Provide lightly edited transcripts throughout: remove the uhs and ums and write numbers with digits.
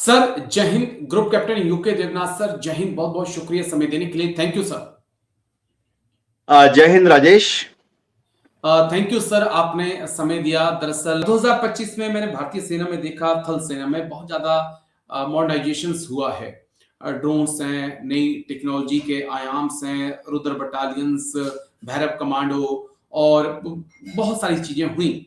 Sir जय हिंद। Group captain UK Devnath sir, जय हिंद। बहुत बहुत शुक्रिया समय देने के लिए। Thank you sir. जय हिंद राजेश। थैंक यू सर, आपने समय दिया। दरअसल 2025 में मैंने भारतीय सेना में देखा, थल सेना में बहुत ज्यादा मॉडर्नाइजेशन हुआ है। ड्रोन्स हैं, नई टेक्नोलॉजी के आयाम्स हैं, रुद्र बटालियंस, भैरव कमांडो और बहुत सारी चीजें हुई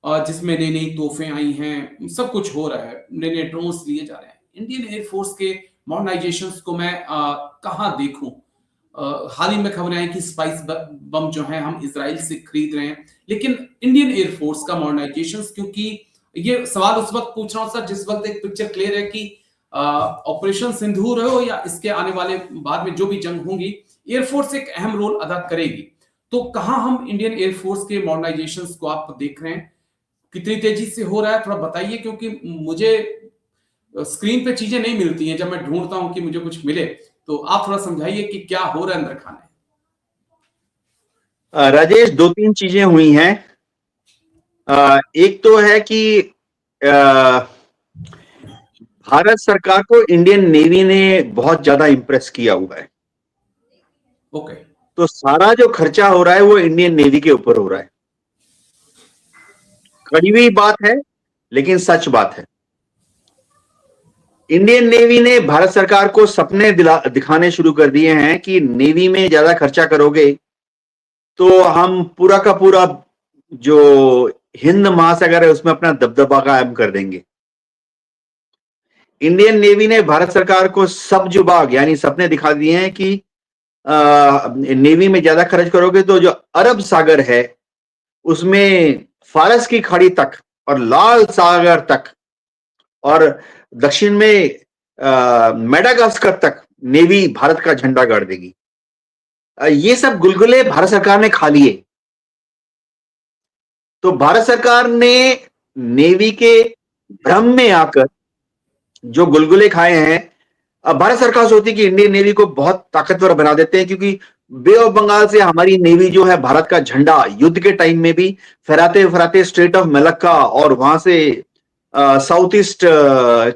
और जिसमें नई नई तोहफे आई हैं। सब कुछ हो रहा है, नए नए ड्रोन्स लिए जा रहे हैं। इंडियन एयरफोर्स के मॉडर्नाइजेशन को मैं कहाँ देखूं? हाल ही में खबरें आई कि स्पाइस बम जो है हम इसराइल से खरीद रहे हैं, लेकिन इंडियन एयरफोर्स का मॉडर्नाइजेशन, क्योंकि ये सवाल उस वक्त पूछ रहा हूं सर जिस वक्त एक पिक्चर क्लियर है कि ऑपरेशन सिंदूर हो या इसके आने वाले बाद में जो भी जंग होंगी, एयरफोर्स एक अहम रोल अदा करेगी। तो कहां हम इंडियन एयरफोर्स के मॉडर्नाइजेशन को आप देख रहे हैं? कितनी तेजी से हो रहा है, थोड़ा बताइए, क्योंकि मुझे स्क्रीन पे चीजें नहीं मिलती हैं। जब मैं ढूंढता हूं कि मुझे कुछ मिले, तो आप थोड़ा समझाइए कि क्या हो रहा है अंदर खाने। राजेश, दो तीन चीजें हुई हैं। एक तो है कि भारत सरकार को इंडियन नेवी ने बहुत ज्यादा इंप्रेस किया हुआ है। ओके। तो सारा जो खर्चा हो रहा है वो इंडियन नेवी के ऊपर हो रहा है। कड़वी बात है लेकिन सच बात है। इंडियन नेवी ने भारत सरकार को सपने दिखाने शुरू कर दिए हैं कि नेवी में ज्यादा खर्चा करोगे तो हम पूरा का पूरा जो हिंद महासागर है उसमें अपना दबदबा कायम कर देंगे। इंडियन नेवी ने भारत सरकार को सब जुबाग यानी सपने दिखा दिए हैं कि नेवी में ज्यादा खर्च करोगे तो जो अरब सागर है उसमें फारस की खाड़ी तक और लाल सागर तक और दक्षिण में मेडागास्कर तक नेवी भारत का झंडा गाड़ देगी। ये सब गुलगुले भारत सरकार ने खा लिए। तो भारत सरकार ने नेवी के भ्रम में आकर जो गुलगुले खाए हैं, अब भारत सरकार सोचती कि इंडियन नेवी को बहुत ताकतवर बना देते हैं, क्योंकि बे ऑफ बंगाल से हमारी नेवी जो है भारत का झंडा युद्ध के टाइम में भी फहराते फहराते स्ट्रेट ऑफ मलक्का और वहां से साउथ ईस्ट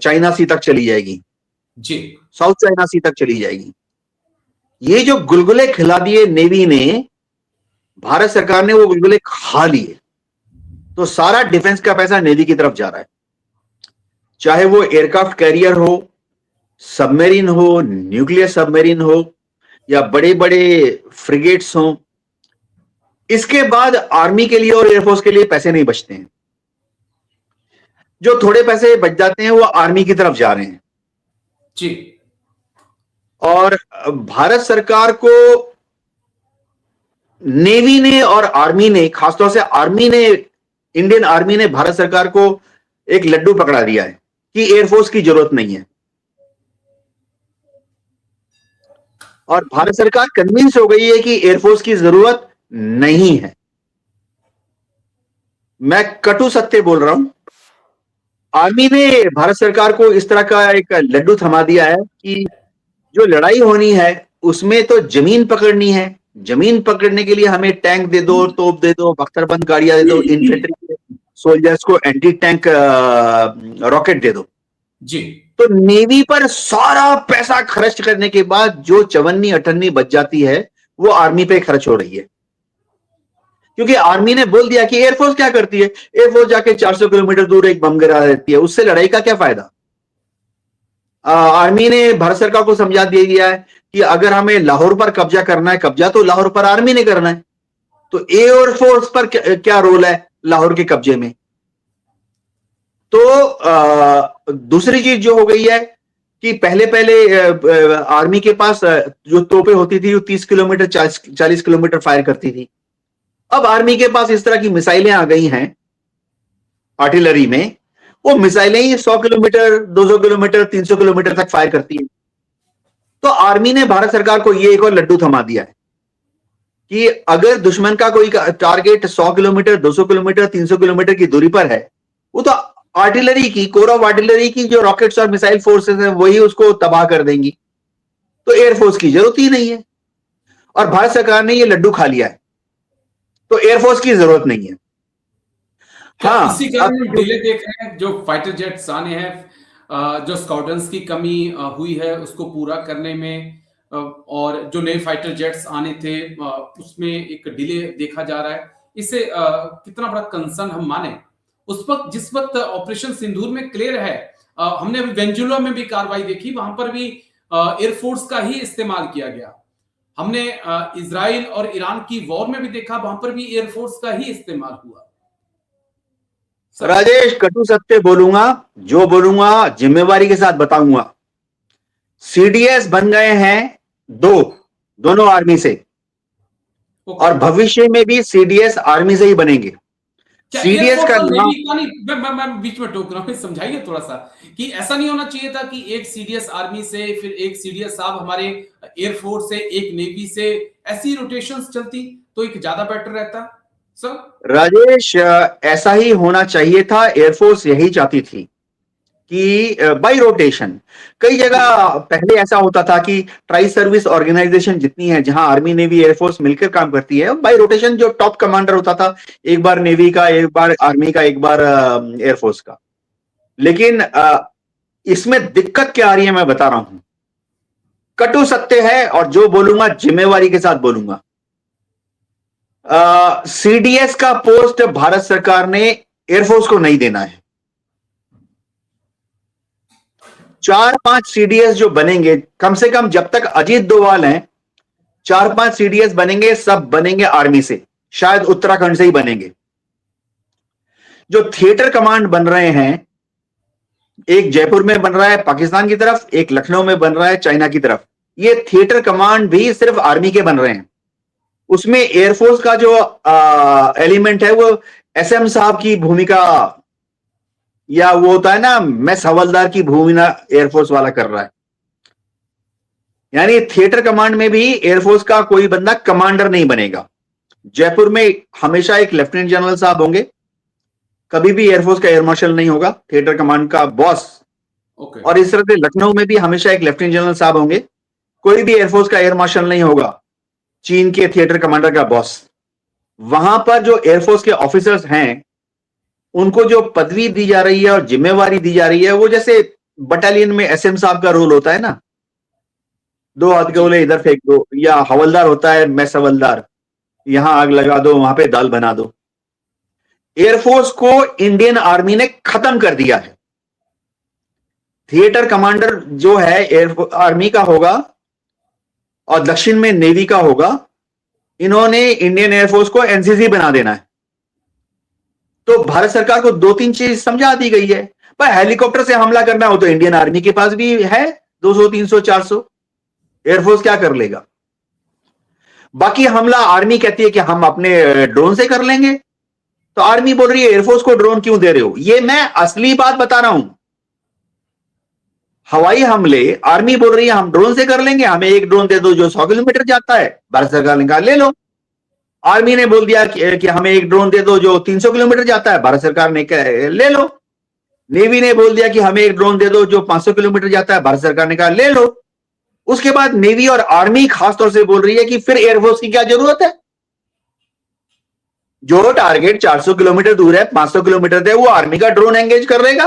चाइना सी तक चली जाएगी। जी। साउथ चाइना सी तक चली जाएगी। ये जो गुलगुले खिला दिए नेवी ने, भारत सरकार ने वो गुलगुले खा लिए। तो सारा डिफेंस का पैसा नेवी की तरफ जा रहा है, चाहे वो एयरक्राफ्ट कैरियर हो, सबमरीन हो, न्यूक्लियर सबमरीन हो या बड़े बड़े फ्रिगेट्स हो। इसके बाद आर्मी के लिए और एयरफोर्स के लिए पैसे नहीं बचते हैं। जो थोड़े पैसे बच जाते हैं वो आर्मी की तरफ जा रहे हैं। जी। और भारत सरकार को नेवी ने और आर्मी ने, खासतौर से आर्मी ने, इंडियन आर्मी ने भारत सरकार को एक लड्डू पकड़ा दिया है कि एयरफोर्स की जरूरत नहीं है। और भारत सरकार कन्विंस हो गई है कि एयरफोर्स की जरूरत नहीं है। मैं कटु सत्य बोल रहा हूं। आर्मी ने भारत सरकार को इस तरह का एक लड्डू थमा दिया है कि जो लड़ाई होनी है उसमें तो जमीन पकड़नी है। जमीन पकड़ने के लिए हमें टैंक दे दो, तोप दे दो, बख्तरबंद गाड़ियां दे दो, इन्फेंट्री के सोल्जर्स को एंटी टैंक रॉकेट दे दो। जी। तो नेवी पर सारा पैसा खर्च करने के बाद जो चवन्नी अठन्नी बच जाती है वो आर्मी पे खर्च हो रही है। क्योंकि आर्मी ने बोल दिया कि एयरफोर्स क्या करती है, एयरफोर्स जाके 400 किलोमीटर दूर एक बम गिरा देती है, उससे लड़ाई का क्या फायदा। आर्मी ने भारत सरकार को समझा दिया गया है कि अगर हमें लाहौर पर कब्जा करना है, कब्जा तो लाहौर पर आर्मी ने करना है, तो एयरफोर्स पर क्या रोल है लाहौर के कब्जे में। तो दूसरी चीज जो हो गई है कि पहले पहले आर्मी के पास जो तोपें होती थी वो 30 किलोमीटर 40 किलोमीटर फायर करती थी। अब आर्मी के पास इस तरह की मिसाइलें आ गई हैं आर्टिलरी में, वो मिसाइलें ही 100 किलोमीटर, 200 किलोमीटर, 300 किलोमीटर तक फायर करती हैं। तो आर्मी ने भारत सरकार को ये एक और लड्डू थमा दिया है कि अगर दुश्मन का कोई टारगेट 100 किलोमीटर, 200 किलोमीटर, 300 किलोमीटर की दूरी पर है, वो तो आर्टिलरी की, कोर ऑफ आर्टिलरी की जो रॉकेट्स और मिसाइल फोर्सेस हैं वही उसको तबाह कर देंगी। तो एयरफोर्स की जरूरत ही नहीं है। और भारत सरकार ने ये लड्डू खा लिया है, तो एयरफोर्स की जरूरत नहीं है। हाँ, इसी कारण हम डिले देख रहे हैं। जो फाइटर जेट्स आने हैं, जो स्क्वाड्रंस की कमी हुई है उसको पूरा करने में, और जो नए फाइटर जेट्स आने थे उसमें एक डिले देखा जा रहा है। इसे कितना बड़ा कंसर्न हम माने? उस वक्त जिस वक्त ऑपरेशन सिंदूर में क्लियर है, हमने अभी वेनेजुएला में भी कार्रवाई देखी, वहां पर भी एयरफोर्स का ही इस्तेमाल किया गया। हमने इजराइल और ईरान की वॉर में भी देखा, वहां पर भी एयरफोर्स का ही इस्तेमाल हुआ। सर, राजेश, कटु सत्य बोलूंगा, जो बोलूंगा जिम्मेवारी के साथ बताऊंगा। सीडीएस बन गए हैं दोनों आर्मी से, और भविष्य में भी सीडीएस आर्मी से ही बनेंगे। क्या सीडीएस एयरफोर्स का और नाम, नेवी का नहीं, मैं बीच में टोक रहा हूं, समझाइए थोड़ा सा कि ऐसा नहीं होना चाहिए था कि एक सीडीएस आर्मी से, फिर एक सीडीएस साहब हमारे एयरफोर्स से, एक नेवी से, ऐसी रोटेशंस चलती तो एक ज्यादा बेटर रहता सर? राजेश, ऐसा ही होना चाहिए था। एयरफोर्स यही चाहती थी कि बाई रोटेशन, कई जगह पहले ऐसा होता था कि ट्राई सर्विस ऑर्गेनाइजेशन जितनी है, जहां आर्मी नेवी एयरफोर्स मिलकर काम करती है, बाई रोटेशन जो टॉप कमांडर होता था, एक बार नेवी का, एक बार आर्मी का, एक बार एयरफोर्स का। लेकिन इसमें दिक्कत क्या आ रही है मैं बता रहा हूं, कटु सत्य है, और जो बोलूंगा जिम्मेवारी के साथ बोलूंगा। सीडीएस का पोस्ट भारत सरकार ने एयरफोर्स को नहीं देना है। 4-5 सीडीएस जो बनेंगे, कम से कम जब तक अजीत डोभाल हैं, 4-5 सीडीएस बनेंगे, सब बनेंगे आर्मी से, शायद उत्तराखंड से ही बनेंगे। जो थिएटर कमांड बन रहे हैं, एक जयपुर में बन रहा है पाकिस्तान की तरफ, एक लखनऊ में बन रहा है चाइना की तरफ। ये थिएटर कमांड भी सिर्फ आर्मी के बन रहे हैं। उसमें एयरफोर्स का जो एलिमेंट है वो एसएम साहब की भूमिका, या वो होता है ना मैस हवलदार की भूमिका, एयरफोर्स वाला कर रहा है। यानी थिएटर कमांड में भी एयरफोर्स का कोई बंदा कमांडर नहीं बनेगा। जयपुर में हमेशा एक लेफ्टिनेंट जनरल साहब होंगे, कभी भी एयरफोर्स का एयर मार्शल नहीं होगा, थिएटर कमांड का बॉस। और इस तरह से लखनऊ में भी हमेशा एक लेफ्टिनेंट जनरल साहब होंगे, कोई भी एयरफोर्स का एयर मार्शल नहीं होगा, चीन के थिएटर कमांडर का बॉस। वहां पर जो एयरफोर्स के ऑफिसर्स हैं, उनको जो पदवी दी जा रही है और जिम्मेवारी दी जा रही है, वो जैसे बटालियन में एसएम साहब का रोल होता है ना, 2 हाथ के बोले इधर फेंक दो, या हवलदार होता है मैस हवलदार, यहां आग लगा दो, वहां पे दाल बना दो। एयरफोर्स को इंडियन आर्मी ने खत्म कर दिया है। थिएटर कमांडर जो है आर्मी का होगा, और दक्षिण में नेवी का होगा। इन्होंने इंडियन एयरफोर्स को एनसीसी बना देना है। तो भारत सरकार को 2-3 चीज समझा दी गई है। पर हेलीकॉप्टर से हमला करना हो तो इंडियन आर्मी के पास भी है 200, 300, 400। एयरफोर्स क्या कर लेगा? बाकी हमला आर्मी कहती है कि हम अपने ड्रोन से कर लेंगे, तो आर्मी बोल रही है एयरफोर्स को ड्रोन क्यों दे रहे हो? ये मैं असली बात बता रहा हूं। हवाई हमले आर्मी बोल रही है हम ड्रोन से कर लेंगे, हमें एक ड्रोन दे दो जो 100 किलोमीटर जाता है। भारत सरकार ने कहा ले लो। आर्मी ने बोल दिया कि हमें एक ड्रोन दे दो जो 300 किलोमीटर जाता है। भारत सरकार ने कहा ले लो। नेवी ने बोल दिया कि हमें एक ड्रोन दे दो जो 500 किलोमीटर जाता है। भारत सरकार ने कहा ले लो। उसके बाद नेवी और आर्मी खासतौर से बोल रही है कि फिर एयरफोर्स की क्या जरूरत है? जो टारगेट 400 किलोमीटर दूर है, 500 किलोमीटर है, वो आर्मी का ड्रोन एंगेज कर लेगा,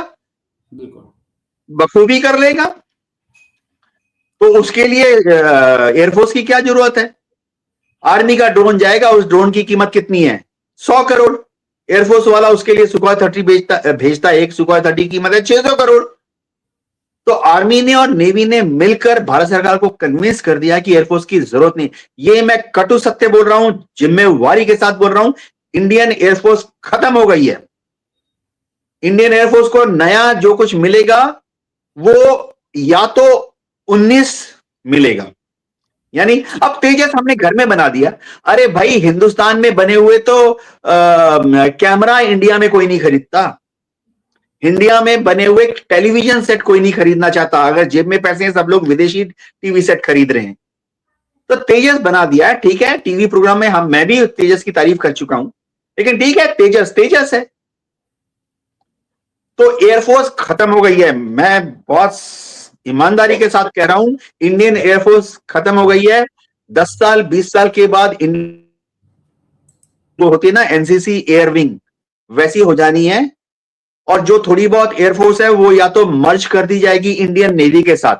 बखूबी कर लेगा। तो उसके लिए एयरफोर्स की क्या जरूरत है? आर्मी का ड्रोन जाएगा, उस ड्रोन की कीमत कितनी है? 100 करोड़। एयरफोर्स वाला उसके लिए सुखोई 30 भेजता, एक सुखोई 30 की कीमत है 600 करोड़। तो आर्मी ने और नेवी ने मिलकर भारत सरकार को कन्विंस कर दिया कि एयरफोर्स की जरूरत नहीं। ये मैं कटु सत्य बोल रहा हूं, जिम्मेवारी के साथ बोल रहा हूं। इंडियन एयरफोर्स खत्म हो गई है। इंडियन एयरफोर्स को नया जो कुछ मिलेगा वो या तो 19 मिलेगा, यानी अब तेजस हमने घर में बना दिया। अरे भाई, हिंदुस्तान में बने हुए तो कैमरा इंडिया में कोई नहीं खरीदता। इंडिया में बने हुए टेलीविजन सेट कोई नहीं खरीदना चाहता। अगर जेब में पैसे हैं, सब लोग विदेशी टीवी सेट खरीद रहे हैं। तो तेजस बना दिया है, ठीक है। टीवी प्रोग्राम में मैं भी तेजस की तारीफ कर चुका हूं, लेकिन ठीक है, तेजस है। तो एयरफोर्स खत्म हो गई है। मैं बहुत ईमानदारी के साथ कह रहा हूं, इंडियन एयरफोर्स खत्म हो गई है। 10 साल 20 साल के बाद वो होती है ना एनसीसी एयर विंग, वैसी हो जानी है। और जो थोड़ी बहुत एयरफोर्स है वो या तो मर्ज कर दी जाएगी इंडियन नेवी के साथ,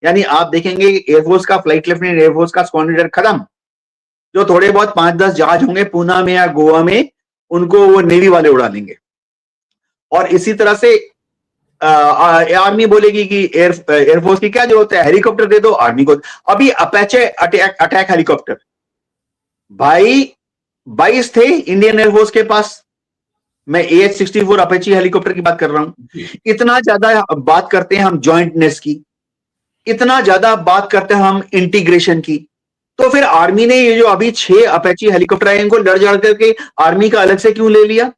यानी आप देखेंगे एयरफोर्स का फ्लाइट लेफ्टिनेंट, एयरफोर्स का स्क्वाड्रन लीडर खत्म, जो थोड़े बहुत 5-10 जहाज होंगे पूना में या गोवा में, उनको वो नेवी वाले उड़ा लेंगे। और इसी तरह से आर्मी बोलेगी कि एयरफोर्स की क्या जरूरत है, हेलीकॉप्टर दे दो आर्मी को। अभी अपैचे अटैक हेलीकॉप्टर भाई 22 थे इंडियन एयरफोर्स के पास, मैं AH-64 अपेची हेलीकॉप्टर की बात कर रहा हूं। इतना ज्यादा बात करते हैं हम जॉइंटनेस की, इतना ज्यादा बात करते हैं हम इंटीग्रेशन की, तो फिर आर्मी ने ये जो अभी 6 अपेची हेलीकॉप्टर है इनको लड़ जड़ करके आर्मी का अलग से क्यों ले लिया?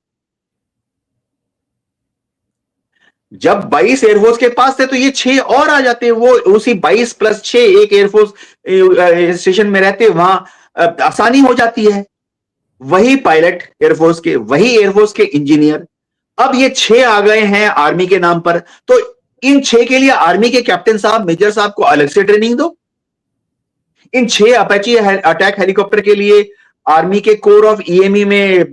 जब 22 एयरफोर्स के पास थे तो ये 6 और आ जाते, वो उसी 22 + 6 एक एयरफोर्स स्टेशन में रहते, वहां आसानी हो जाती है। वही पायलट एयरफोर्स के, वही एयरफोर्स के इंजीनियर, अब ये 6 आ गए हैं आर्मी के नाम पर, तो इन 6 के लिए आर्मी के कैप्टन साहब, मेजर साहब को अलग से ट्रेनिंग दो। इन 6 अपेची अटैक हेलीकॉप्टर के लिए आर्मी के कोर ऑफ EME में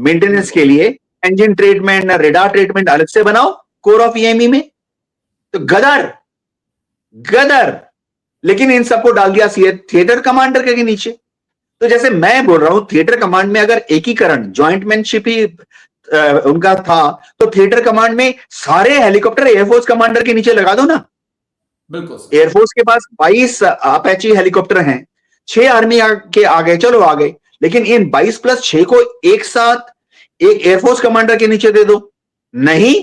मेंटेनेंस के लिए इंजन ट्रीटमेंट, रेडार ट्रीटमेंट अलग से बनाओ कोर ऑफ EME में। तो गदर गदर, लेकिन इन सबको डाल दिया थिएटर कमांडर के नीचे। तो जैसे मैं बोल रहा हूं थिएटर कमांड में अगर एकीकरण, जॉइंटमैनशिप ही उनका था, तो थिएटर कमांड में सारे हेलीकॉप्टर एयरफोर्स कमांडर के नीचे लगा दो ना। बिल्कुल एयरफोर्स के पास 22 अपेची हेलीकॉप्टर हैं, 6 आर्मी के आ गए, चलो आ गए, लेकिन इन 22 + 6 को एक साथ एक एयरफोर्स कमांडर के नीचे दे दो। नहीं,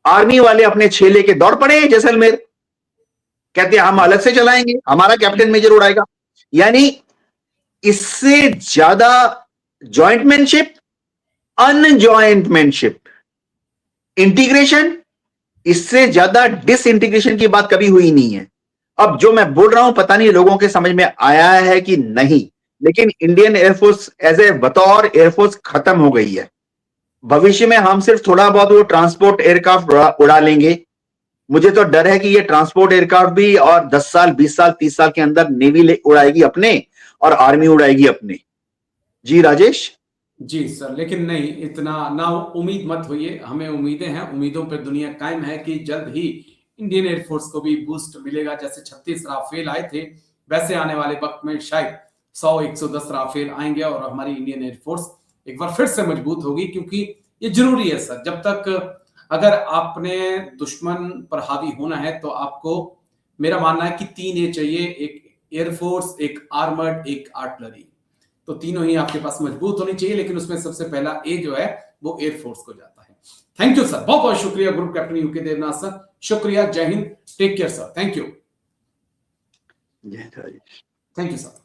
आर्मी वाले अपने 6 लेके दौड़ पड़े जैसलमेर, कहते हैं हम अलग से चलाएंगे, हमारा कैप्टन मेजर उड़ाएगा। यानी इससे ज्यादा जॉइंटमैनशिप, अनजॉइंटमैनशिप, इंटीग्रेशन, इससे ज्यादा डिसइंटीग्रेशन की बात कभी हुई नहीं है। अब जो मैं बोल रहा हूं पता नहीं लोगों के समझ में आया है कि नहीं, लेकिन इंडियन एयरफोर्स एज ए बतौर एयरफोर्स खत्म हो गई है। भविष्य में हम सिर्फ थोड़ा बहुत वो ट्रांसपोर्ट एयरक्राफ्ट उड़ा लेंगे। मुझे तो डर है कि ये ट्रांसपोर्ट एयरक्राफ्ट भी और 10 साल, 20 साल, 30 साल के अंदर नेवी उड़ाएगी अपने और आर्मी उड़ाएगी अपने। जी राजेश। जी सर, लेकिन नहीं, इतना ना उम्मीद मत होइए, हमें उम्मीदें हैं, उम्मीदों पर दुनिया कायम है कि जल्द ही इंडियन एयरफोर्स को भी बूस्ट मिलेगा। जैसे 36 राफेल आए थे, वैसे आने वाले वक्त में शायद 100-110 राफेल आएंगे और हमारी इंडियन एयरफोर्स एक बार फिर से मजबूत होगी, क्योंकि ये जरूरी है सर। जब तक अगर आपने दुश्मन पर हावी होना है तो आपको, मेरा मानना है कि 3 ए चाहिए, एक एयरफोर्स, एक आर्मर्ड, एक आर्टिलरी। तो तीनों ही आपके पास मजबूत होनी चाहिए, लेकिन उसमें सबसे पहला ए जो है वो एयरफोर्स को जाता है। थैंक यू सर, बहुत बहुत शुक्रिया group captain UK Devnath sir, शुक्रिया, जय हिंद, take care sir, thank you, thank you sir.